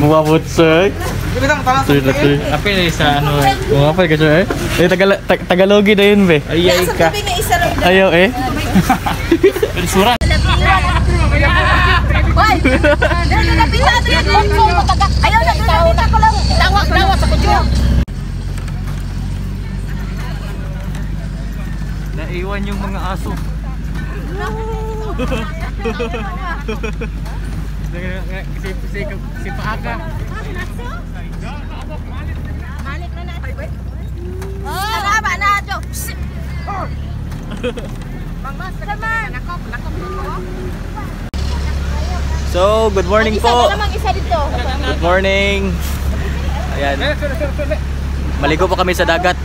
Wapot sir. Apa ni sa ano eh? Apa ka sir? Tagalogi na yun be. Ayay ka. Ayaw eh. Surat. Hoy! Napilado yan! Ayaw na! Kita ko lang! Tawag sa kudyo! Naiwan yung mga aso. Si Paaka. Manik na natin. Oh! Alaba na! So, good morning po. Isa dito. Good morning. Ayan. Maligo po kami sa dagat.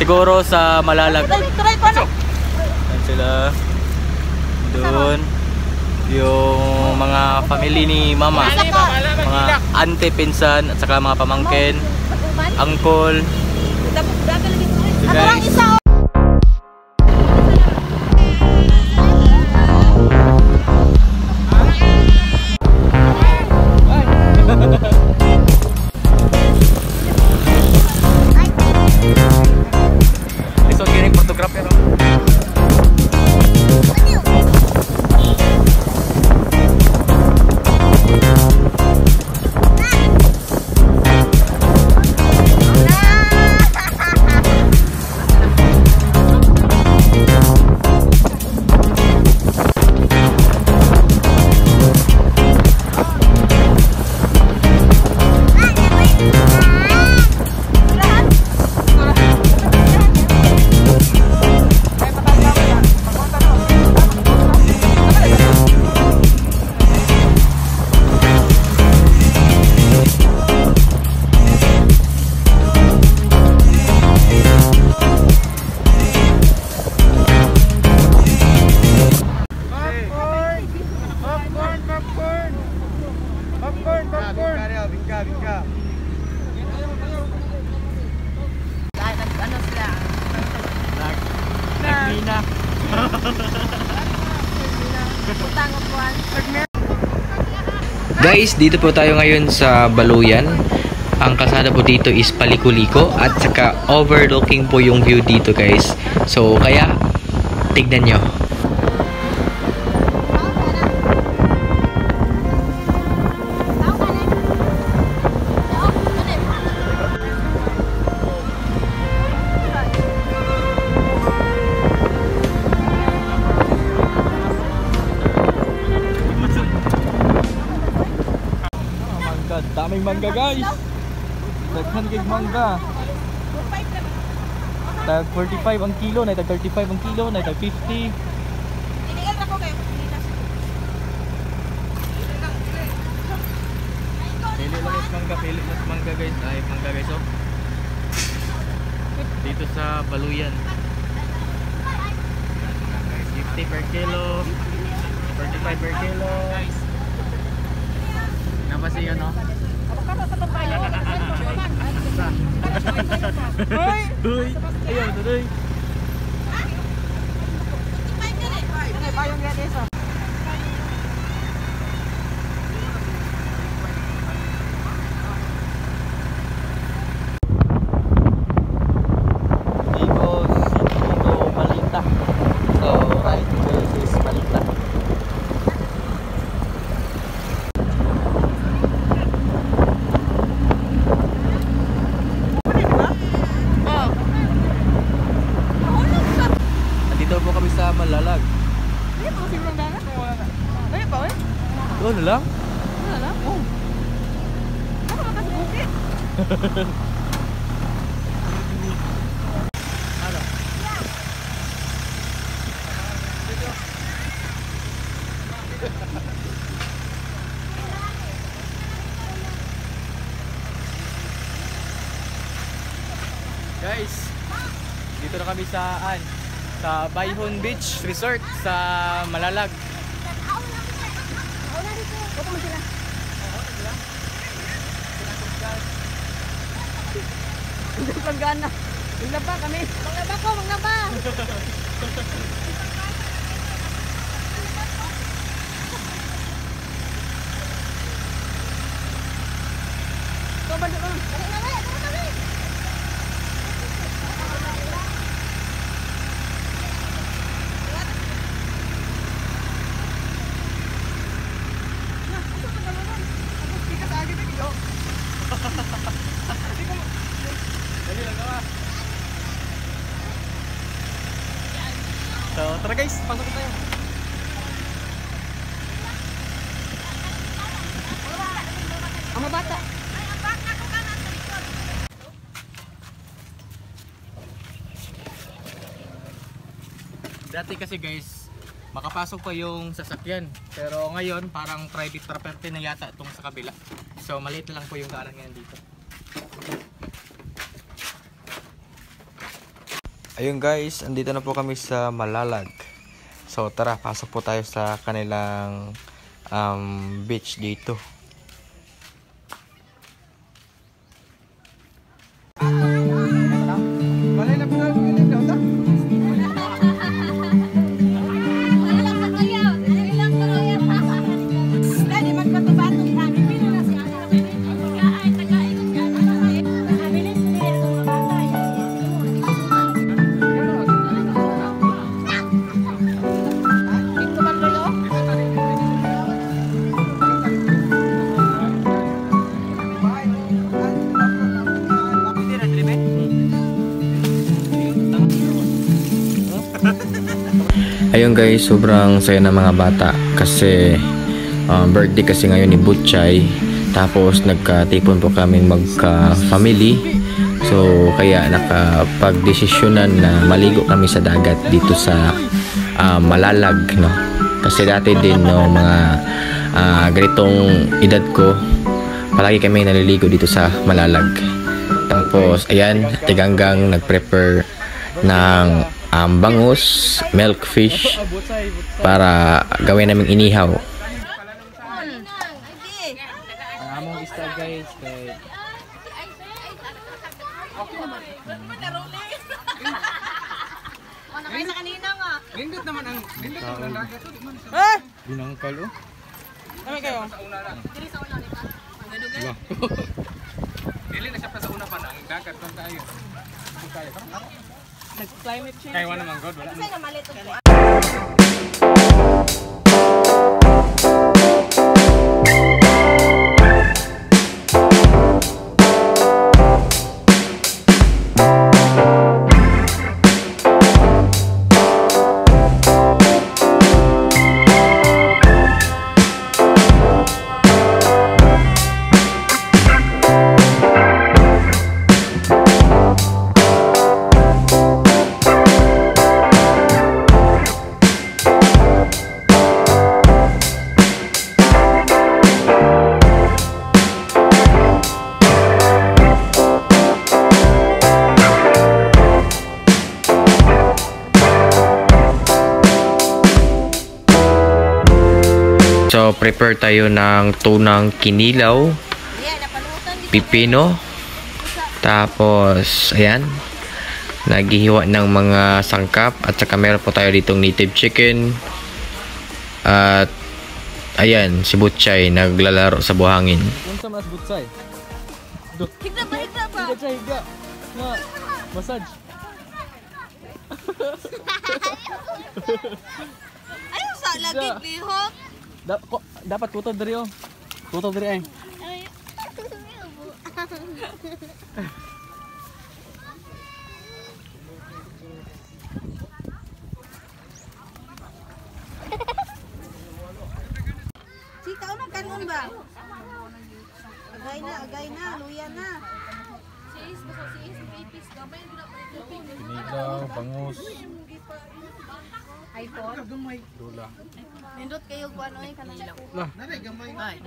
Siguro sa Malalag. Ayan sila. Doon. Yung mga family ni Mama. Mga ante, pinsan, at saka mga pamangkin. Uncle. So guys. Guys, dito po tayo ngayon sa Baluyan. Ang kalsada po dito is paliko-liko at saka overlooking po yung view dito guys. So kaya tignan nyo. Daming mangga guys. Daghan kay mangga. Tag 45 ang kilo, na tag 35 ang kilo, na tag 50. Inigal ra ko kayo. Pili lang is mangga, pili mas mangga guys. Ay mangga guys oh. Dito sa Baluyan. 50 per kilo, 45 per kilo. Napasi yun oh. Uy! Ayaw, tuloy! Malalag. Ay, pa kasi lang dagat. Ay, pa eh. Ano lang? Ano lang? Oh. Ano ka sa bukit? Ano? Guys, dito na kami sa Bayhon Beach Resort sa Malalag. Paggana. Magnaba kami. Magnaba ko, magnaba. So, tara guys, pasok na tayo. Ang mabata. Dati kasi guys, makapasok pa yung sasakyan. Pero ngayon, parang private property na yata itong sa kabila. So, maliit na lang po yung daanan ngayon dito. Ayun guys, andito na po kami sa Malalag. So tara, pasok po tayo sa kanilang beach dito. Ayun guys, sobrang saya ng mga bata kasi birthday kasi ngayon ni Butchay. Tapos nagkatipon po kami magka-family. So kaya nakapag-desisyonan na maligo kami sa dagat dito sa Malalag, no? Kasi dati din no, mga ganitong edad ko, palagi kami naliligo dito sa Malalag. Tapos ayan, tiganggang nag-prepare ng bangus, milk fish para gawin naming inihaw. Among isda guys, kay Nakay na kanina nga. lindot naman ang dagat. Binangkal oh. Ano kayo? Diri sa ulo ni pa. Dili na siya pa sa una pa ang dagat pa tayo. Nag-climate change. Kaya wala naman god, wala. Kasi na malit ko. So prepare tayo ng tunang kinilaw, pipino, tapos ayan, naghihiwa ng mga sangkap, at saka meron po tayo ditong native chicken, at ayan, si Butchay naglalaro sa buhangin. Unsa mas butsay? Higda ba? Higa higa. Na massage. Ayaw sa lagi lihok. Dapat tuto diri oh. Tuto diri ay. Sika na kanon ba? Agay na, luya na. Sis, basta sis, ipis gamay na Kinilaw, bangus. iPhone. Dula. Nindot kayo kung ano yung kanila. Lah,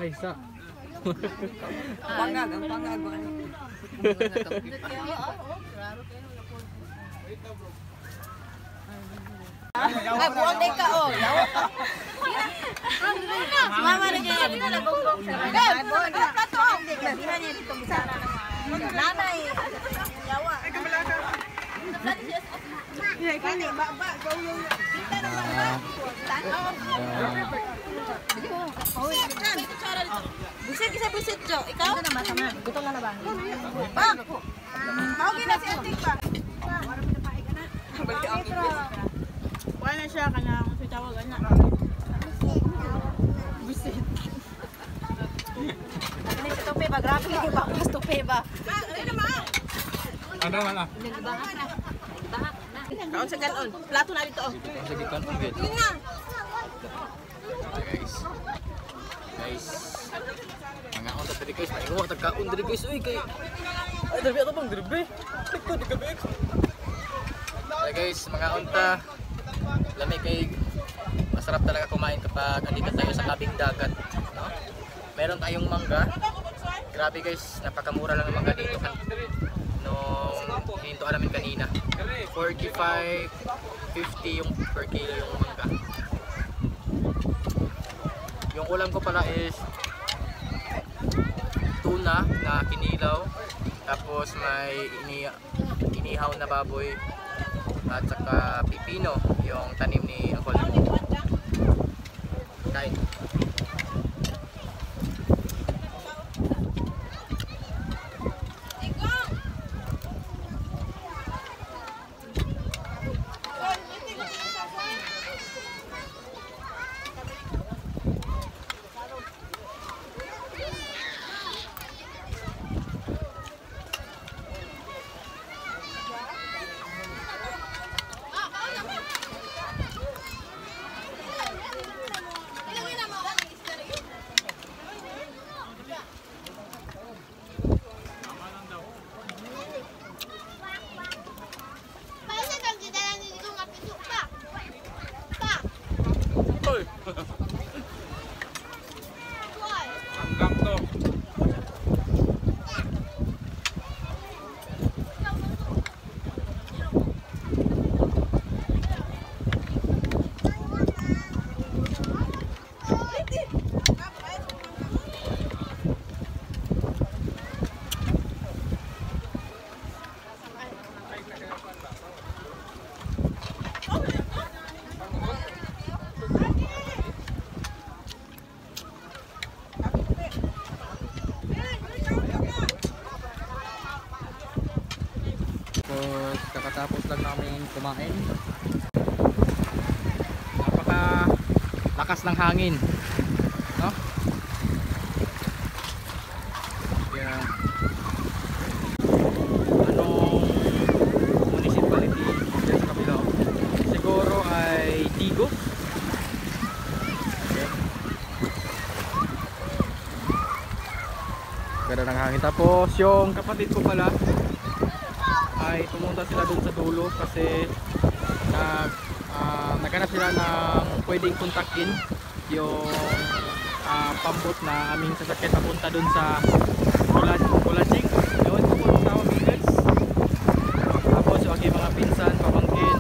ay sa. Ang pangag. Nindot kayo, klaro kayo. Ay, buwag na ka, oh. Yawa ka. Mama na kayo. Nagong-gong sa mga. Buwag na ka to. Labihan niya dito. Nanay. Yawa. Ay, kamalaga. Kani, baba. Kita na baba. Busit, isa busit, Jo. Ikaw? Ito na masama. Gutom na na ba? Pa! Tawagin na si Auntie pa. Wala na siya, kanang tawagan na. Busit. Ano yung tupe ba? Grabe yung ba? Mas tupe ba? Ano naman? Ano man ah? Nagbahak na. Nagbahak na. Kaon sa ganon. Plato na dito. Sige kan ugit. Yun nga. Guys. Mga unta tadi guys, paingo tagkaon diri guys. Uy kay ay diri ato bang diri be. Tikto di gabi. Hey guys, mga unta lami kay masarap talaga kumain kapag andito tayo sa tabing dagat, no? Meron tayong mangga. Grabe guys, napakamura lang ang mangga dito nung hinintuan namin kanina. 45-50 yung per kilo yung mangga. Yung ulam ko pala is tuna na kinilaw, tapos may inihaw na baboy at saka pipino, yung tanim ni Uncle. Kain. Hanggang to. Kakatapos lang namin kumain. Napaka lakas ng hangin, no? Yan. Anong municipality dyan sa kabila? Siguro ay Tigo. Okay. Ganda ng hangin. Tapos yung kapatid ko pala ay pumunta sila doon sa dulo kasi naghanap sila ng pwedeng kontakin yung pambot na aming sasakyan papunta doon sa Kulajing. Ewan ko kung tawag guys. Tapos yung aking mga pinsan, pamangkin,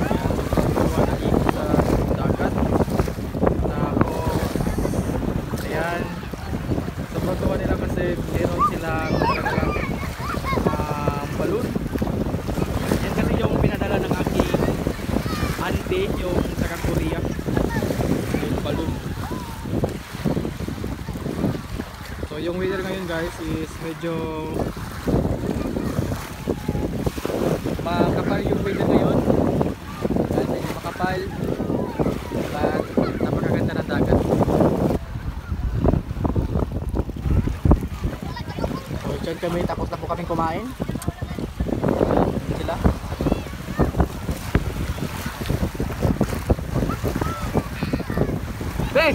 ayan, na ikot sa dagat. Tapos ayan, sobrang tuwa nila kasi meron silang balon. Yan kasi yung pinadala ng aking auntie, yung taga Korea, yung balon. So yung weather ngayon guys is medyo makapal yung weather ngayon. Yan, medyo makapal at napakaganda ng dagat. So dyan kami, tapos na po kaming kumain. Sila. Be!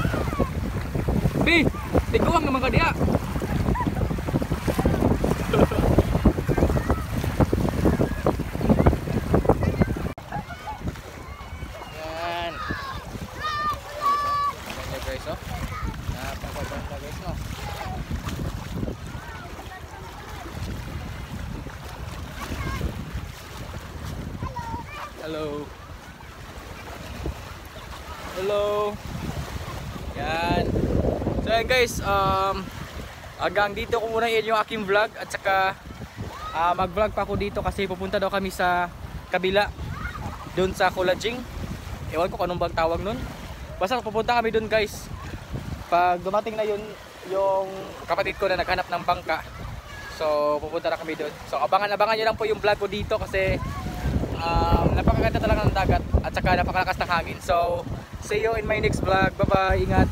Be! Tiguang naman ka diya! Yan! Ganda guys, oh. Napakaganda guys, no? Hello. Hello. Yan. So yan guys, hanggang dito ko muna yun yung aking vlog at saka mag-vlog pa ako dito kasi pupunta daw kami sa kabila doon sa Kulajing. Ewan ko kung anong bang tawag nun. Basta pupunta kami dun guys. Pag dumating na yun, yung kapatid ko na naghanap ng bangka. So pupunta na kami dun. So abangan nyo lang po yung vlog ko dito kasi napakaganda talaga ng dagat at saka napakalakas ng hangin. So see you in my next vlog. Bye bye, ingat.